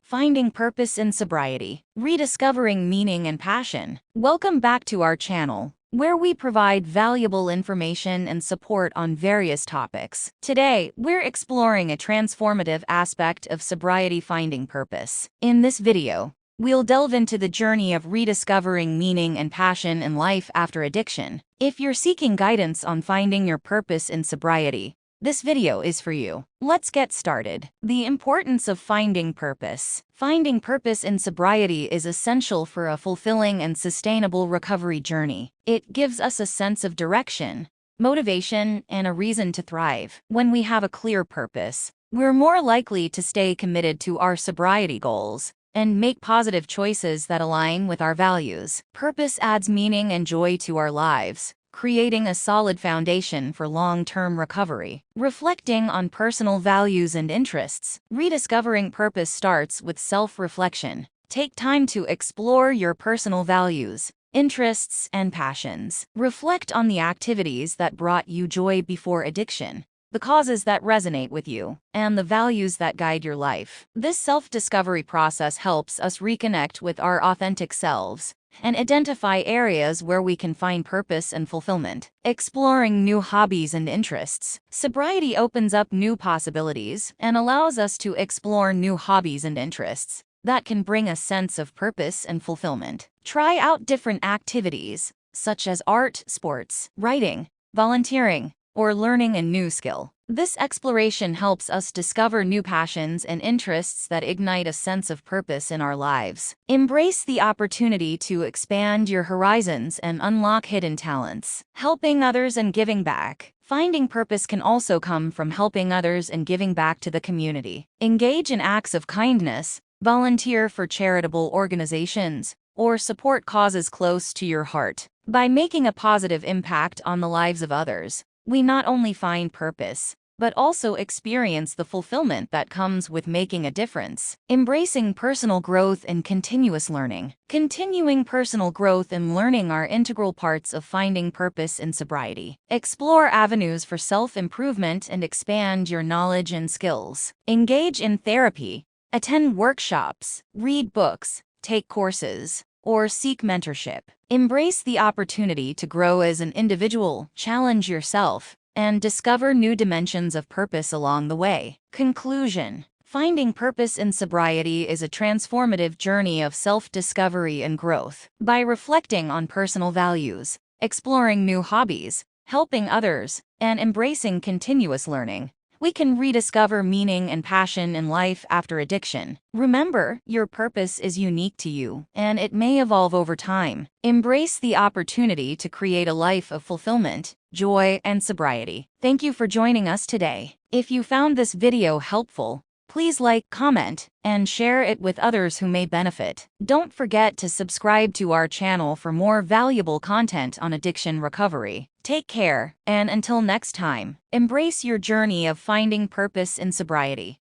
Finding Purpose in Sobriety, Rediscovering Meaning and Passion. Welcome back to our channel, where we provide valuable information and support on various topics. Today, we're exploring a transformative aspect of sobriety: finding purpose. In this video, we'll delve into the journey of rediscovering meaning and passion in life after addiction. If you're seeking guidance on finding your purpose in sobriety, this video is for you. Let's get started. The importance of finding purpose. Finding purpose in sobriety is essential for a fulfilling and sustainable recovery journey. It gives us a sense of direction, motivation, and a reason to thrive. When we have a clear purpose, we're more likely to stay committed to our sobriety goals and make positive choices that align with our values. Purpose adds meaning and joy to our lives, creating a solid foundation for long-term recovery. Reflecting on personal values and interests. Rediscovering purpose starts with self-reflection. Take time to explore your personal values, interests, and passions. Reflect on the activities that brought you joy before addiction, the causes that resonate with you, and the values that guide your life. This self-discovery process helps us reconnect with our authentic selves and identify areas where we can find purpose and fulfillment. Exploring new hobbies and interests. Sobriety opens up new possibilities and allows us to explore new hobbies and interests that can bring a sense of purpose and fulfillment. Try out different activities, such as art, sports, writing, volunteering, or learning a new skill. This exploration helps us discover new passions and interests that ignite a sense of purpose in our lives. Embrace the opportunity to expand your horizons and unlock hidden talents. Helping others and giving back. Finding purpose can also come from helping others and giving back to the community. Engage in acts of kindness, volunteer for charitable organizations, or support causes close to your heart. By making a positive impact on the lives of others, we not only find purpose, but also experience the fulfillment that comes with making a difference. Embracing personal growth and continuous learning. Continuing personal growth and learning are integral parts of finding purpose in sobriety. Explore avenues for self-improvement and expand your knowledge and skills. Engage in therapy, attend workshops, read books, take courses, or seek mentorship. Embrace the opportunity to grow as an individual, challenge yourself, and discover new dimensions of purpose along the way. Conclusion. Finding purpose in sobriety is a transformative journey of self-discovery and growth. By reflecting on personal values, exploring new hobbies, helping others, and embracing continuous learning, we can rediscover meaning and passion in life after addiction. Remember, your purpose is unique to you, and it may evolve over time. Embrace the opportunity to create a life of fulfillment, joy, and sobriety. Thank you for joining us today. If you found this video helpful, please like, comment, and share it with others who may benefit. Don't forget to subscribe to our channel for more valuable content on addiction recovery. Take care, and until next time, embrace your journey of finding purpose in sobriety.